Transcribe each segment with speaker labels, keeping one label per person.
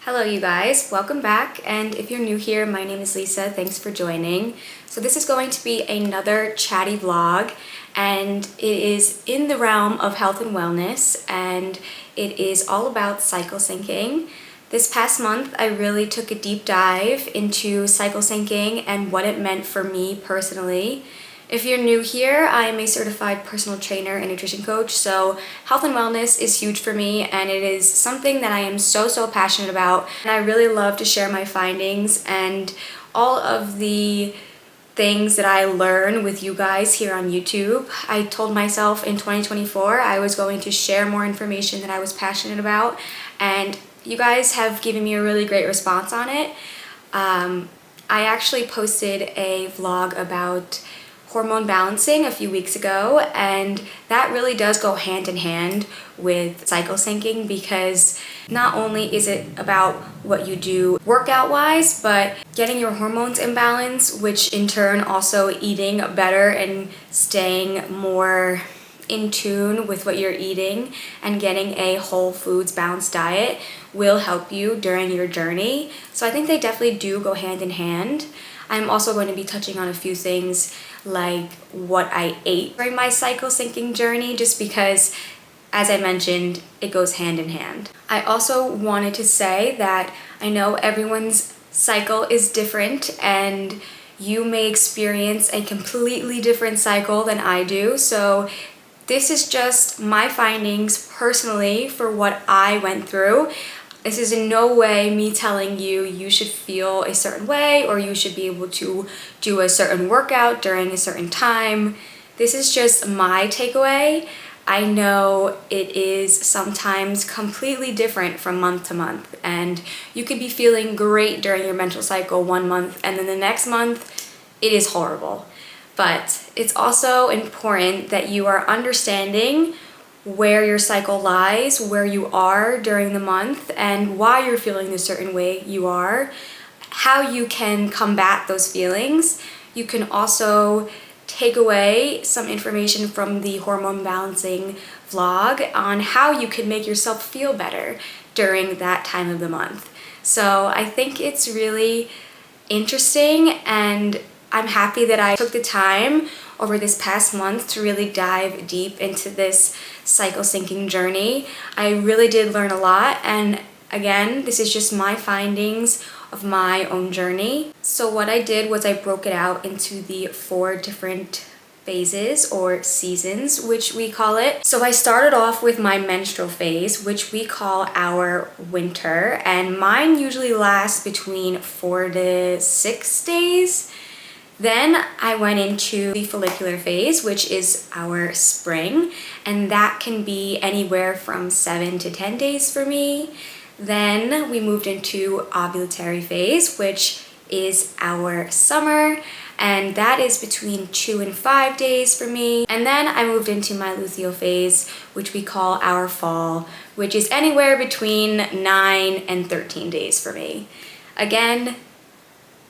Speaker 1: Hello you guys, welcome back, and if you're new here, my name is Lisa. Thanks for joining. So this is going to be another chatty vlog, and it is in the realm of health and wellness, and it is all about cyclesyncing. This past month, I really took a deep dive into cyclesyncing and what it meant for me personally. If you're new here, I am a certified personal trainer and nutrition coach, so health and wellness is huge for me, and it is something that I am so passionate about, and I really love to share my findings and all of the things that I learn with you guys here on YouTube. I told myself in 2024 I was going to share more information that I was passionate about, and you guys have given me a really great response on it. I actually posted a vlog about hormone balancing a few weeks ago, and that really does go hand in hand with cyclesyncing, because not only is it about what you do workout wise, but getting your hormones in balance, which in turn also eating better and staying more in tune with what you're eating and getting a whole foods balanced diet will help you during your journey. So I think they definitely do go hand in hand. I'm also going to be touching on a few things like what I ate during my cyclesyncing journey, just because, as I mentioned, it goes hand in hand. I also wanted to say that I know everyone's cycle is different, and you may experience a completely different cycle than I do. So this is just my findings personally for what I went through. This is in no way me telling you you should feel a certain way or you should be able to do a certain workout during a certain time. This is just my takeaway. I know it is sometimes completely different from month to month, and you could be feeling great during your menstrual cycle one month, and then the next month it is horrible. But it's also important that you are understanding where your cycle lies, where you are during the month, and why you're feeling the certain way you are, how you can combat those feelings. You can also take away some information from the hormone balancing vlog on how you can make yourself feel better during that time of the month. So I think it's really interesting, and I'm happy that I took the time over this past month to really dive deep into this cyclesyncing journey. I really did learn a lot, and again, this is just my findings of my own journey. So what I did was I broke it out into the 4 different phases or seasons, which we call it. So I started off with my menstrual phase, which we call our winter, and mine usually lasts between 4 to 6 days. Then I went into the follicular phase, which is our spring, and that can be anywhere from 7 to 10 days for me. Then we moved into ovulatory phase, which is our summer, and that is between 2 and 5 days for me. And then I moved into my luteal phase, which we call our fall, which is anywhere between 9 and 13 days for me. Again,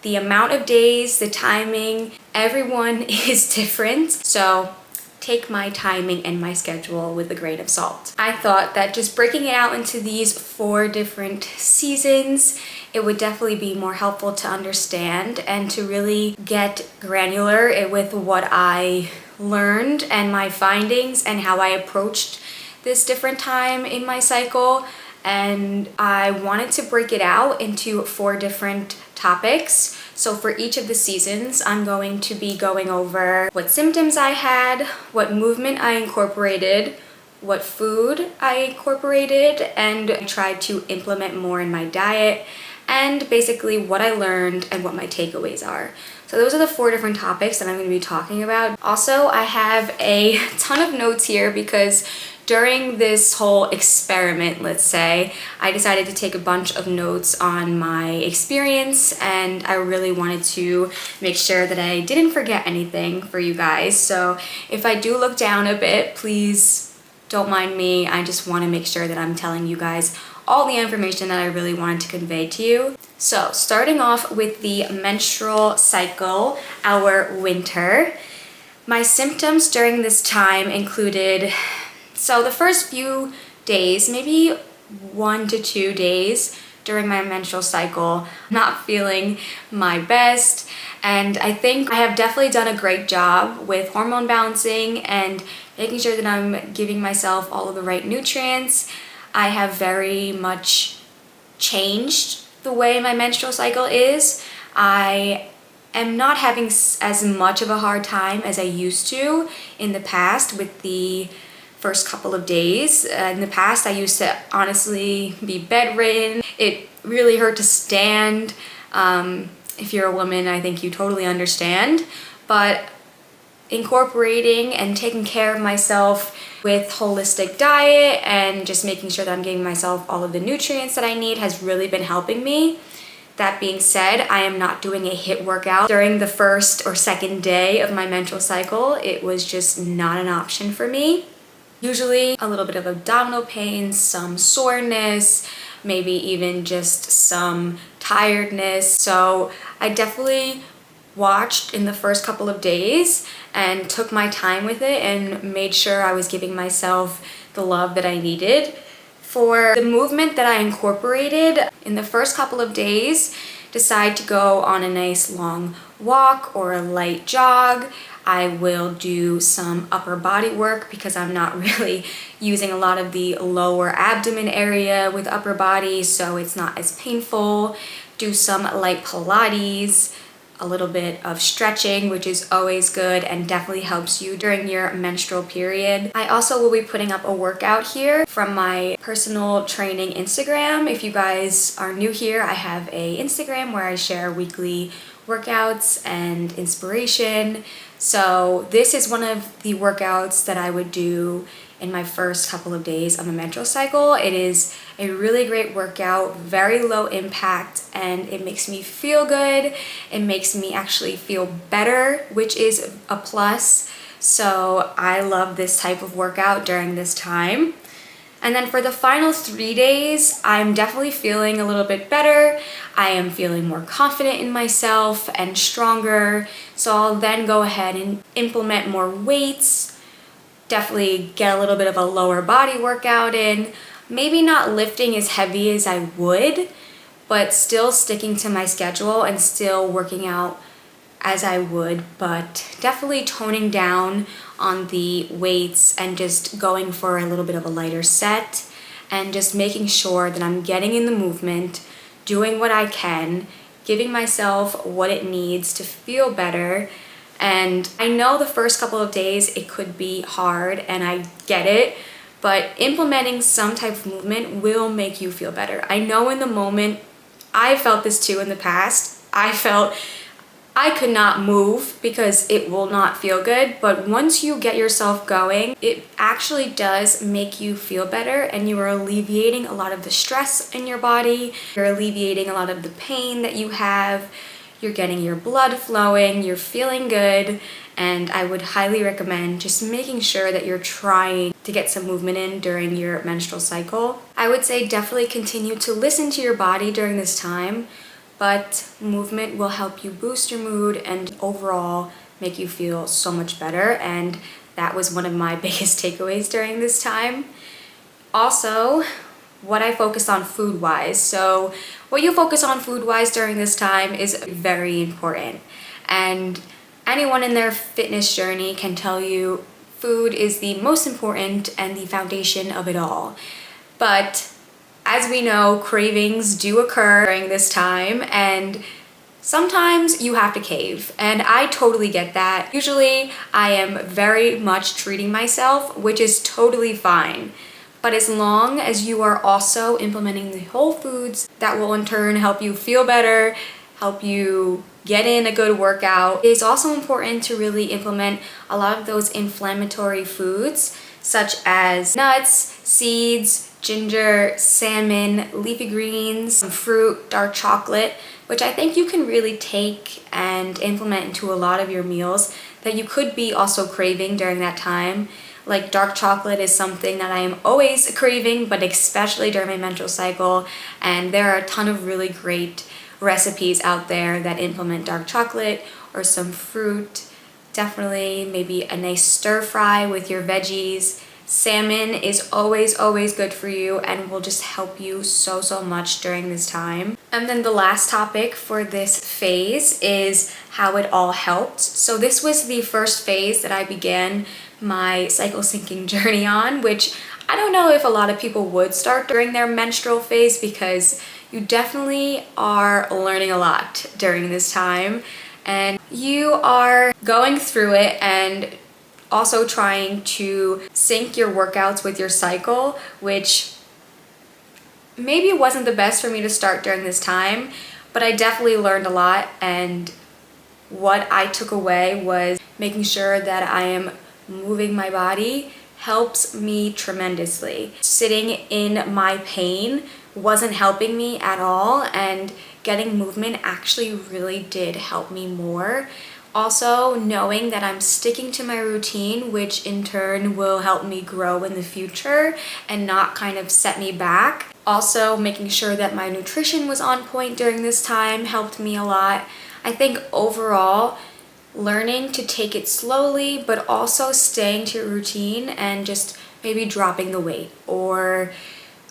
Speaker 1: the amount of days, the timing, everyone is different, so take my timing and my schedule with a grain of salt. I thought that just breaking it out into these 4 different seasons, it would definitely be more helpful to understand and to really get granular with what I learned and my findings and how I approached this different time in my cycle. And I wanted to break it out into 4 different topics. So for each of the seasons, I'm going to be going over what symptoms I had, what movement I incorporated, what food I incorporated and tried to implement more in my diet, and basically what I learned and what my takeaways are. So those are the 4 different topics that I'm going to be talking about. Also, I have a ton of notes here because during this whole experiment, let's say, I decided to take a bunch of notes on my experience, and I really wanted to make sure that I didn't forget anything for you guys. So if I do look down a bit, please don't mind me. I just want to make sure that I'm telling you guys all the information that I really wanted to convey to you. So starting off with the menstrual cycle, our winter, my symptoms during this time included, so the first few days, maybe 1 to 2 days during my menstrual cycle, not feeling my best. And I think I have definitely done a great job with hormone balancing and making sure that I'm giving myself all of the right nutrients. I have very much changed the way my menstrual cycle is. I am not having as much of a hard time as I used to in the past with the first couple of days. In the past, I used to honestly be bedridden. It really hurt to stand. If you're a woman, I think you totally understand. But incorporating and taking care of myself with holistic diet and just making sure that I'm giving myself all of the nutrients that I need has really been helping me. That being said, I am not doing a HIIT workout during the first or second day of my menstrual cycle. It was just not an option for me. Usually a little bit of abdominal pain, some soreness, maybe even just some tiredness. So I definitely watched in the first couple of days and took my time with it and made sure I was giving myself the love that I needed. For the movement that I incorporated in the first couple of days, decide to go on a nice long walk or a light jog. I will do some upper body work because I'm not really using a lot of the lower abdomen area with upper body, so it's not as painful. Do some light Pilates, a little bit of stretching, which is always good and definitely helps you during your menstrual period. I also will be putting up a workout here from my personal training Instagram. If you guys are new here, I have a Instagram where I share weekly workouts and inspiration. So this is one of the workouts that I would do in my first couple of days of my menstrual cycle. It is a really great workout, very low impact, and it makes me feel good. It makes me actually feel better, which is a plus. So I love this type of workout during this time. And then for the final 3 days, I'm definitely feeling a little bit better. I am feeling more confident in myself and stronger. So I'll then go ahead and implement more weights, definitely get a little bit of a lower body workout in, maybe not lifting as heavy as I would, but still sticking to my schedule and still working out as I would, but definitely toning down on the weights and just going for a little bit of a lighter set and just making sure that I'm getting in the movement, doing what I can, giving myself what it needs to feel better. And I know the first couple of days it could be hard, and I get it, but implementing some type of movement will make you feel better. I know in the moment, I felt this too in the past. I felt I could not move because it will not feel good, but once you get yourself going, it actually does make you feel better, and you are alleviating a lot of the stress in your body. You're alleviating a lot of the pain that you have. You're getting your blood flowing, you're feeling good, and I would highly recommend just making sure that you're trying to get some movement in during your menstrual cycle. I would say definitely continue to listen to your body during this time, but movement will help you boost your mood and overall make you feel so much better, and that was one of my biggest takeaways during this time. Also, what I focused on food-wise. So what you focus on food-wise during this time is very important. And anyone in their fitness journey can tell you food is the most important and the foundation of it all. But as we know, cravings do occur during this time, and sometimes you have to cave, and I totally get that. Usually I am very much treating myself, which is totally fine. But as long as you are also implementing the whole foods that will in turn help you feel better, help you get in a good workout, it is also important to really implement a lot of those inflammatory foods such as nuts, seeds, ginger, salmon, leafy greens, fruit, dark chocolate, which I think you can really take and implement into a lot of your meals that you could be also craving during that time. Like dark chocolate is something that I am always craving, but especially during my menstrual cycle. And there are a ton of really great recipes out there that implement dark chocolate or some fruit. Definitely maybe a nice stir fry with your veggies Salmon is always, always good for you and will just help you so, so much during this time. And then the last topic for this phase is how it all helped. So this was the first phase that I began my Cyclesyncing journey on, which I don't know if a lot of people would start during their menstrual phase, because you definitely are learning a lot during this time and you are going through it and also trying to sync your workouts with your cycle, which maybe wasn't the best for me to start during this time, but I definitely learned a lot. And what I took away was making sure that I am moving my body helps me tremendously. Sitting in my pain wasn't helping me at all, and getting movement actually really did help me more. Also, knowing that I'm sticking to my routine, which in turn will help me grow in the future and not kind of set me back. Also, making sure that my nutrition was on point during this time helped me a lot. I think overall, learning to take it slowly, but also staying to your routine and just maybe dropping the weight or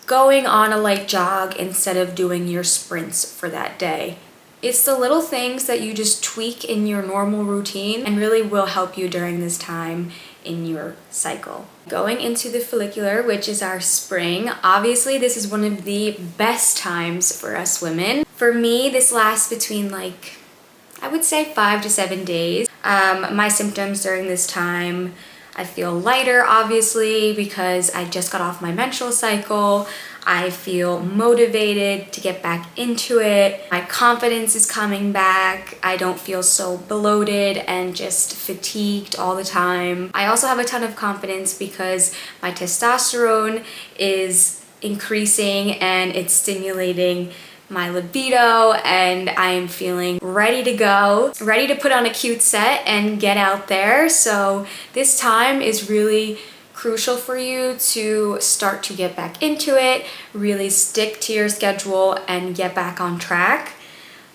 Speaker 1: going on a light jog instead of doing your sprints for that day. It's the little things that you just tweak in your normal routine and really will help you during this time in your cycle. Going into the follicular, which is our spring, obviously this is one of the best times for us women. For me, this lasts between I would say 5 to 7 days. My symptoms during this time, I feel lighter, obviously, because I just got off my menstrual cycle. I feel motivated to get back into it. My confidence is coming back. I don't feel so bloated and just fatigued all the time. I also have a ton of confidence because my testosterone is increasing and it's stimulating my libido, and I am feeling ready to go, ready to put on a cute set and get out there. So this time is really crucial for you to start to get back into it, really stick to your schedule and get back on track.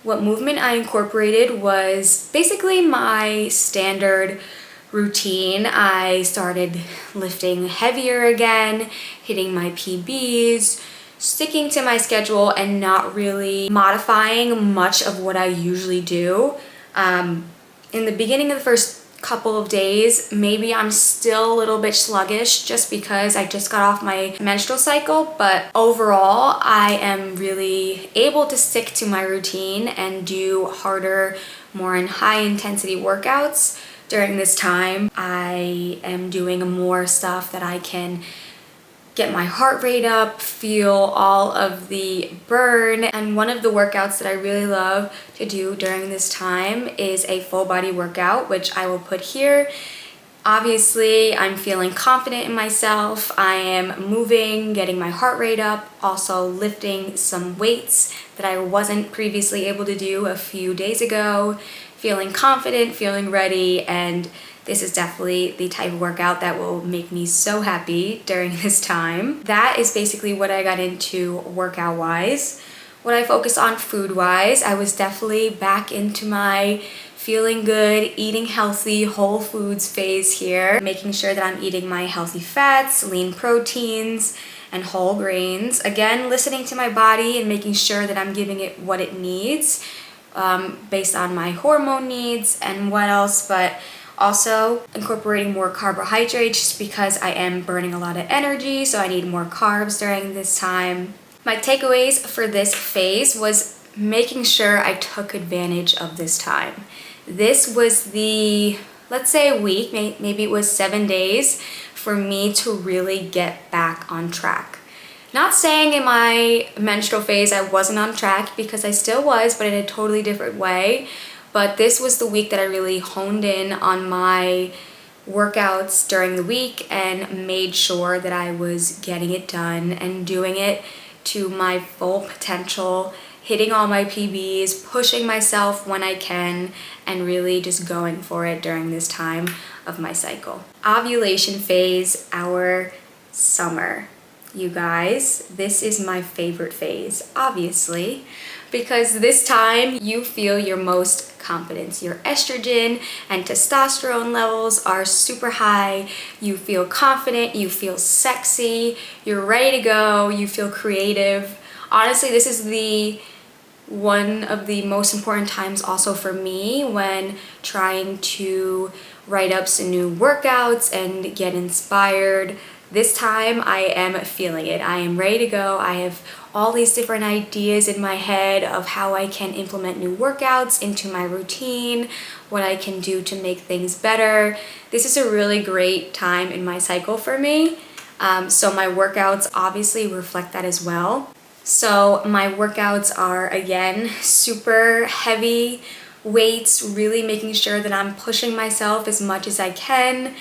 Speaker 1: What movement I incorporated was basically my standard routine. I started lifting heavier again, hitting my PBs, sticking to my schedule and not really modifying much of what I usually do. In the beginning of the first couple of days, maybe I'm still a little bit sluggish just because I just got off my menstrual cycle, but overall I am really able to stick to my routine and do harder, more high intensity workouts during this time. I am doing more stuff that I can get my heart rate up, feel all of the burn. And one of the workouts that I really love to do during this time is a full body workout, which I will put here. Obviously, I'm feeling confident in myself. I am moving, getting my heart rate up, also lifting some weights that I wasn't previously able to do a few days ago, feeling confident, feeling ready, and this is definitely the type of workout that will make me so happy during this time. That is basically what I got into workout-wise. What I focused on food-wise, I was definitely back into my feeling good, eating healthy, whole foods phase here, making sure that I'm eating my healthy fats, lean proteins, and whole grains. Again, listening to my body and making sure that I'm giving it what it needs based on my hormone needs and what else, but also incorporating more carbohydrates just because I am burning a lot of energy, so I need more carbs during this time. My takeaways for this phase was making sure I took advantage of this time. This was the, let's say a week, maybe it was 7 days for me to really get back on track. Not saying in my menstrual phase I wasn't on track, because I still was, but in a totally different way. But this was the week that I really honed in on my workouts during the week and made sure that I was getting it done and doing it to my full potential, hitting all my PBs, pushing myself when I can, and really just going for it during this time of my cycle. Ovulation phase, our summer. You guys, this is my favorite phase, obviously, because this time you feel your most confidence. Your estrogen and testosterone levels are super high. You feel confident, you feel sexy, you're ready to go, you feel creative. Honestly, this is one of the most important times also for me when trying to write up some new workouts and get inspired. This time I am feeling it. I am ready to go. I have all these different ideas in my head of how I can implement new workouts into my routine, what I can do to make things better. This is a really great time in my cycle for me. So my workouts obviously reflect that as well. So my workouts are, again, super heavy weights, really making sure that I'm pushing myself as much as I can,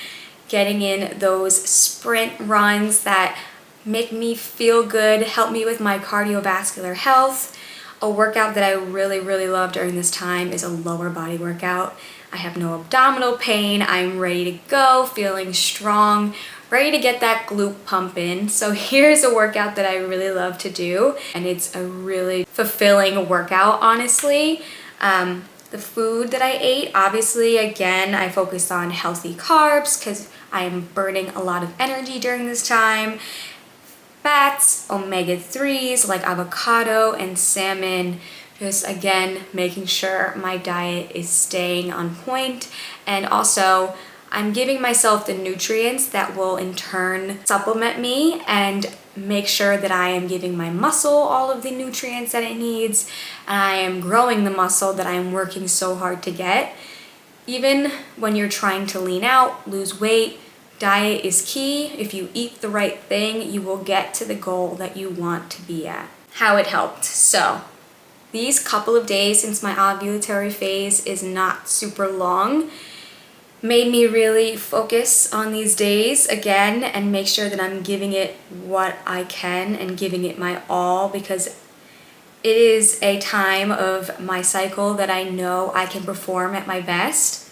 Speaker 1: getting in those sprint runs that make me feel good, help me with my cardiovascular health. A workout that I really, really love during this time is a lower body workout. I have no abdominal pain. I'm ready to go, feeling strong, ready to get that glute pump in. So here's a workout that I really love to do, and it's a really fulfilling workout, honestly. The food that I ate, obviously, again, I focused on healthy carbs because I am burning a lot of energy during this time. Fats, omega-3s like avocado and salmon, just again making sure my diet is staying on point. And also I'm giving myself the nutrients that will in turn supplement me and make sure that I am giving my muscle all of the nutrients that it needs, and I am growing the muscle that I am working so hard to get. Even when you're trying to lean out, lose weight, diet is key. If you eat the right thing, you will get to the goal that you want to be at. How it helped. So these couple of days since my ovulatory phase is not super long made me really focus on these days again and make sure that I'm giving it what I can and giving it my all, because it is a time of my cycle that I know I can perform at my best.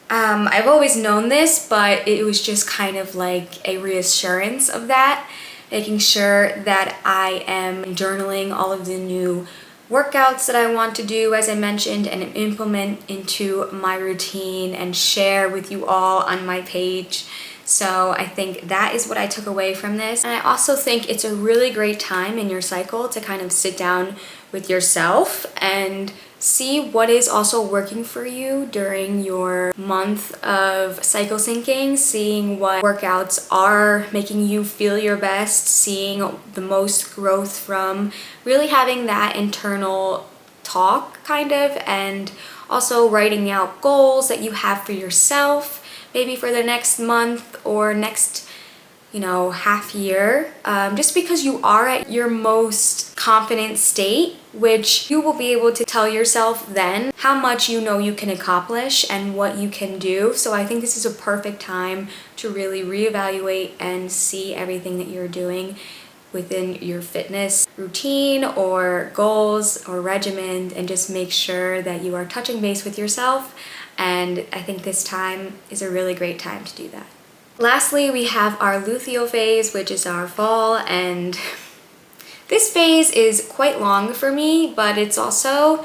Speaker 1: I've always known this, but it was just kind of like a reassurance of that, making sure that I am journaling all of the new workouts that I want to do, as I mentioned, and implement into my routine and share with you all on my page. So I think that is what I took away from this. And I also think it's a really great time in your cycle to kind of sit down with yourself and see what is also working for you during your month of cycle syncing, seeing what workouts are making you feel your best, seeing the most growth from, really having that internal talk kind of, and also writing out goals that you have for yourself, maybe for the next month or next half year, just because you are at your most confident state, which you will be able to tell yourself then how much you know you can accomplish and what you can do. So I think this is a perfect time to really reevaluate and see everything that you're doing within your fitness routine or goals or regimen, and just make sure that you are touching base with yourself. And I think this time is a really great time to do that. Lastly, we have our luteal phase, which is our fall, and this phase is quite long for me, but it's also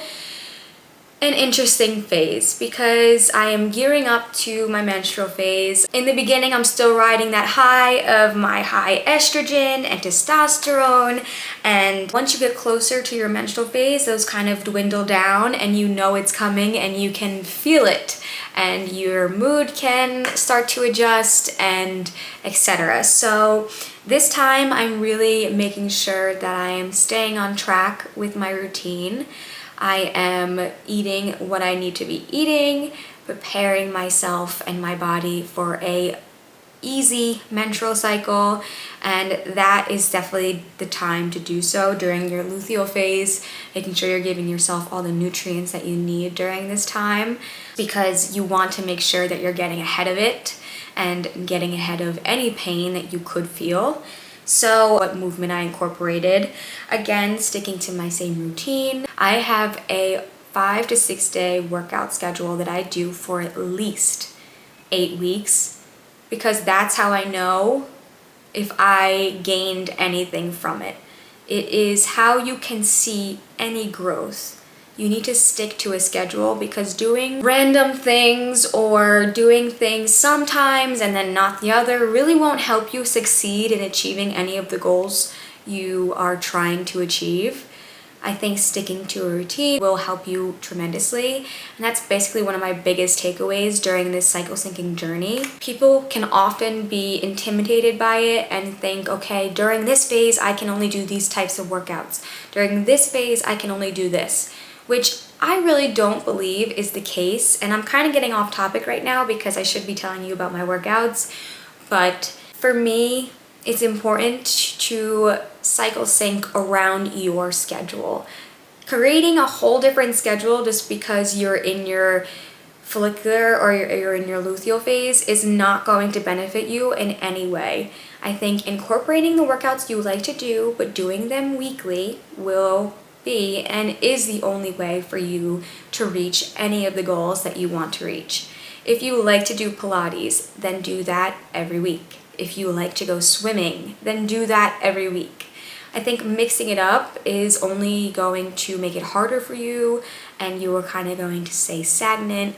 Speaker 1: an interesting phase because I am gearing up to my menstrual phase. In the beginning, I'm still riding that high of my high estrogen and testosterone, and once you get closer to your menstrual phase, those kind of dwindle down and you know it's coming and you can feel it, and your mood can start to adjust and etc. So this time I'm really making sure that I am staying on track with my routine. I am eating what I need to be eating, preparing myself and my body for a easy menstrual cycle, and that is definitely the time to do so during your luteal phase, making sure you're giving yourself all the nutrients that you need during this time, because you want to make sure that you're getting ahead of it and getting ahead of any pain that you could feel. So what movement I incorporated, again, sticking to my same routine. I have a 5 to 6 day workout schedule that I do for at least 8 weeks, because that's how I know if I gained anything from it. It is how you can see any growth, you need to stick to a schedule, because doing random things or doing things sometimes and then not the other really won't help you succeed in achieving any of the goals you are trying to achieve. I think sticking to a routine will help you tremendously, and that's basically one of my biggest takeaways during this cycle syncing journey. People can often be intimidated by it and think, okay, during this phase I can only do these types of workouts. During this phase I can only do this, which I really don't believe is the case. And I'm kind of getting off topic right now because I should be telling you about my workouts, but for me, it's important to cycle sync around your schedule. Creating a whole different schedule just because you're in your follicular or you're in your luteal phase is not going to benefit you in any way. I think incorporating the workouts you like to do, but doing them weekly, will be and is the only way for you to reach any of the goals that you want to reach. If you like to do Pilates, then do that every week. If you like to go swimming, then do that every week. I think mixing it up is only going to make it harder for you, and you are kind of going to stay stagnant.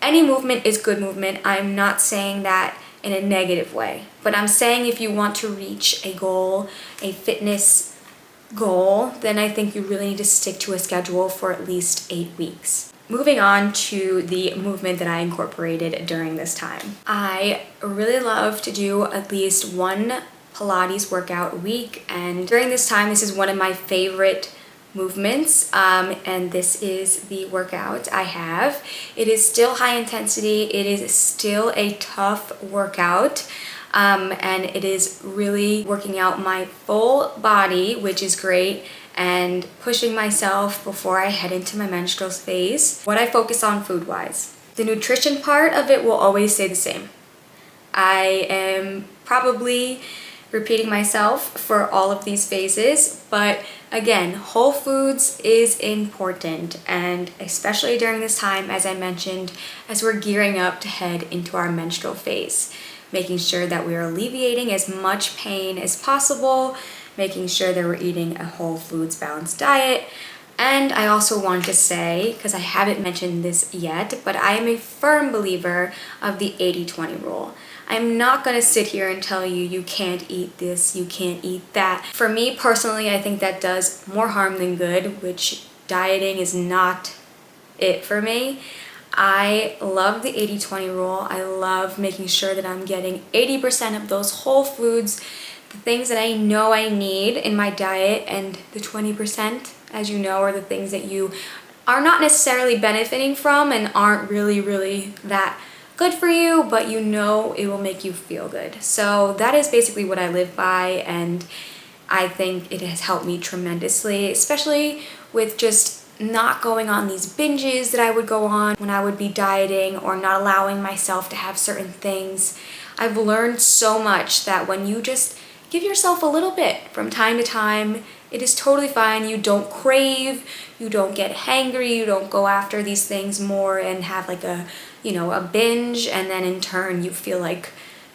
Speaker 1: Any movement is good movement. I'm not saying that in a negative way, but I'm saying if you want to reach a goal, a fitness goal, then I think you really need to stick to a schedule for at least 8 weeks. Moving on to the movement that I incorporated during this time. I really love to do at least one Pilates workout a week, and during this time, this is one of my favorite movements, and this is the workout I have. It is still high intensity, it is still a tough workout, and it is really working out my full body, which is great, and pushing myself before I head into my menstrual phase. What I focus on food-wise. The nutrition part of it will always stay the same. I am probably repeating myself for all of these phases, but again, whole foods is important, and especially during this time, as I mentioned, as we're gearing up to head into our menstrual phase, making sure that we are alleviating as much pain as possible, making sure that we're eating a whole foods balanced diet. And I also want to say, because I haven't mentioned this yet, but I am a firm believer of the 80-20 rule. I'm not going to sit here and tell you, you can't eat this, you can't eat that. For me personally, I think that does more harm than good, which dieting is not it for me. I love the 80-20 rule. I love making sure that I'm getting 80% of those whole foods, the things that I know I need in my diet, and the 20%, as you know, are the things that you are not necessarily benefiting from and aren't really that good for you, but you know it will make you feel good. So that is basically what I live by, and I think it has helped me tremendously, especially with just not going on these binges that I would go on when I would be dieting, or not allowing myself to have certain things. I've learned so much that when you just give yourself a little bit from time to time, it is totally fine. You don't crave, you don't get hangry, you don't go after these things more and have like a binge, and then in turn you feel like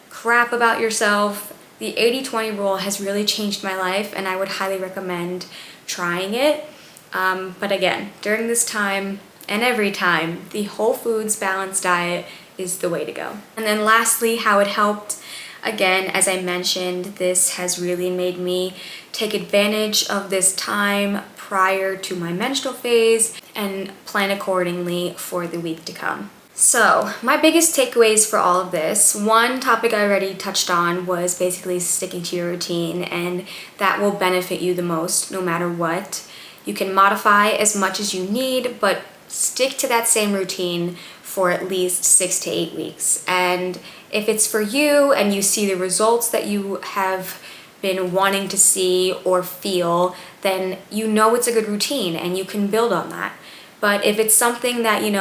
Speaker 1: crap about yourself. The 80-20 rule has really changed my life, and I would highly recommend trying it. But again, during this time and every time, the whole foods balanced diet is the way to go. And then lastly, how it helped. Again, as I mentioned, this has really made me take advantage of this time prior to my menstrual phase and plan accordingly for the week to come. So, my biggest takeaways for all of this, one topic I already touched on was basically sticking to your routine, and that will benefit you the most no matter what. You can modify as much as you need, but stick to that same routine for at least 6 to 8 weeks. And if it's for you and you see the results that you have been wanting to see or feel, then you know it's a good routine and you can build on that. But if it's something that, you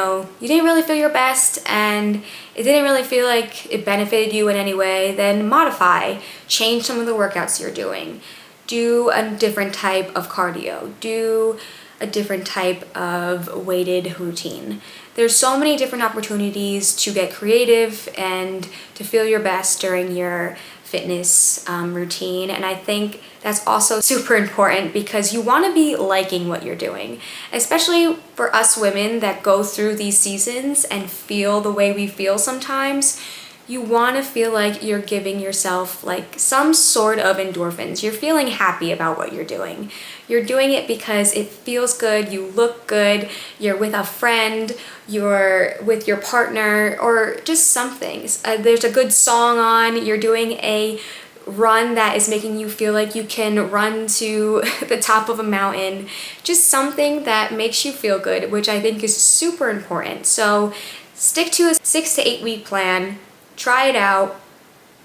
Speaker 1: didn't really feel your best and it didn't really feel like it benefited you in any way, then modify. Change some of the workouts you're doing. Do a different type of cardio. Do a different type of weighted routine. There's so many different opportunities to get creative and to feel your best during your fitness routine. And I think that's also super important because you want to be liking what you're doing, especially for us women that go through these seasons and feel the way we feel sometimes. You want to feel like you're giving yourself like some sort of endorphins. You're feeling happy about what you're doing. You're doing it because it feels good, you look good, you're with a friend, you're with your partner, or just something. There's a good song on, you're doing a run that is making you feel like you can run to the top of a mountain. Just something that makes you feel good, which I think is super important. So stick to a 6 to 8 week plan. Try it out,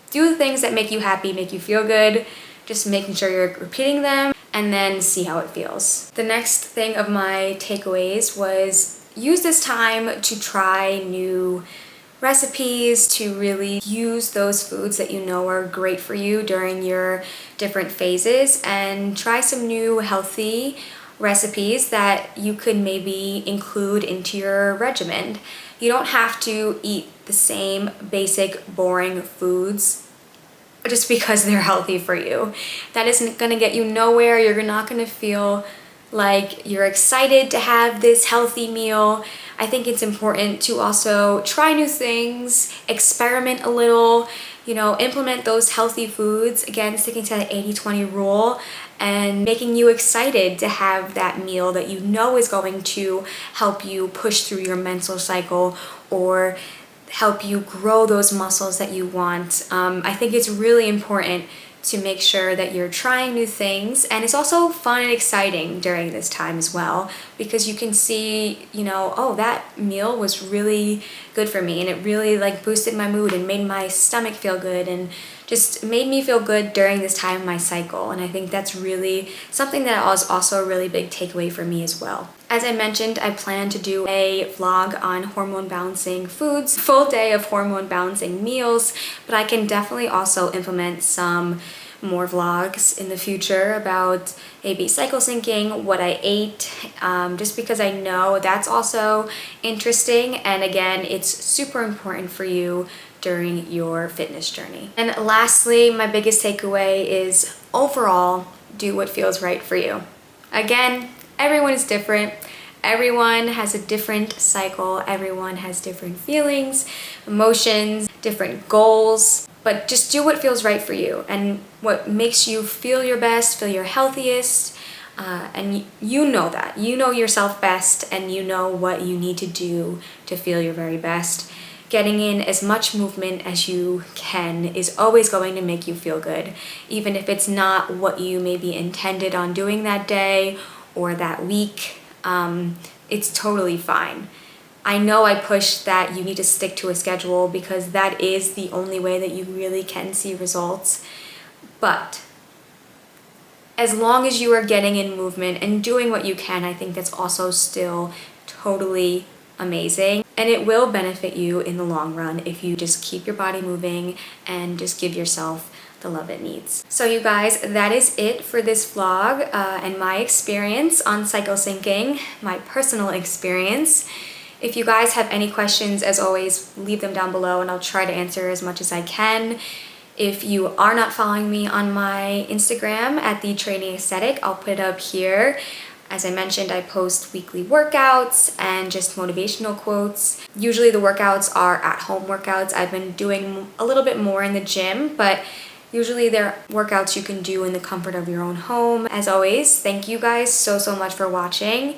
Speaker 1: do the things that make you happy, make you feel good, just making sure you're repeating them, and then see how it feels. The next thing of my takeaways was use this time to try new recipes, to really use those foods that you know are great for you during your different phases, and try some new healthy recipes that you could maybe include into your regimen. You don't have to eat the same basic boring foods just because they're healthy for you. That isn't gonna get you nowhere. You're not gonna feel like you're excited to have this healthy meal. I think it's important to also try new things, experiment a little, implement those healthy foods, again, sticking to the 80-20 rule, and making you excited to have that meal that you know is going to help you push through your menstrual cycle or help you grow those muscles that you want. I think it's really important to make sure that you're trying new things, and it's also fun and exciting during this time as well, because you can see, oh, that meal was really good for me and it really like boosted my mood and made my stomach feel good and just made me feel good during this time of my cycle. And I think that's really something that was also a really big takeaway for me as well. As I mentioned, I plan to do a vlog on hormone balancing foods, full day of hormone balancing meals, but I can definitely also implement some more vlogs in the future about maybe cycle syncing, what I ate, just because I know that's also interesting. And again, it's super important for you during your fitness journey. And lastly, my biggest takeaway is overall, do what feels right for you. Again, everyone is different. Everyone has a different cycle. Everyone has different feelings, emotions, different goals, but just do what feels right for you and what makes you feel your best, feel your healthiest. And you know that. You know yourself best, and you know what you need to do to feel your very best. Getting in as much movement as you can is always going to make you feel good, even if it's not what you maybe intended on doing that day or that week. It's totally fine. I know I push that you need to stick to a schedule because that is the only way that you really can see results. But as long as you are getting in movement and doing what you can, I think that's also still totally amazing. And it will benefit you in the long run if you just keep your body moving and just give yourself the love it needs. So you guys, that is it for this vlog and my experience on cycle syncing, my personal experience. If you guys have any questions, as always, leave them down below and I'll try to answer as much as I can. If you are not following me on my Instagram at The Training Aesthetic, I'll put it up here. As I mentioned, I post weekly workouts and just motivational quotes. Usually the workouts are at-home workouts. I've been doing a little bit more in the gym, but usually they're workouts you can do in the comfort of your own home. As always, thank you guys so much for watching.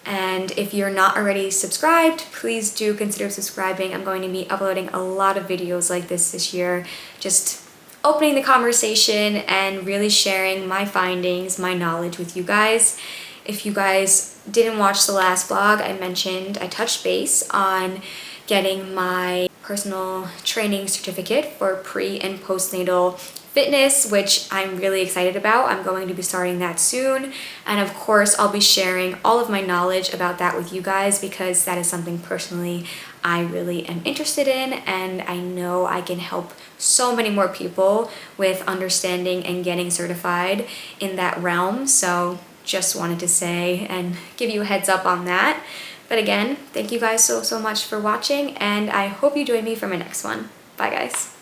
Speaker 1: And if you're not already subscribed, please do consider subscribing. I'm going to be uploading a lot of videos like this year, just opening the conversation and really sharing my findings, my knowledge with you guys. If you guys didn't watch the last vlog, I mentioned I touched base on getting my personal training certificate for pre and postnatal fitness, which I'm really excited about. I'm going to be starting that soon. And of course, I'll be sharing all of my knowledge about that with you guys because that is something personally I really am interested in, and I know I can help so many more people with understanding and getting certified in that realm. So just wanted to say and give you a heads up on that. But again, thank you guys so much for watching, and I hope you join me for my next one. Bye guys.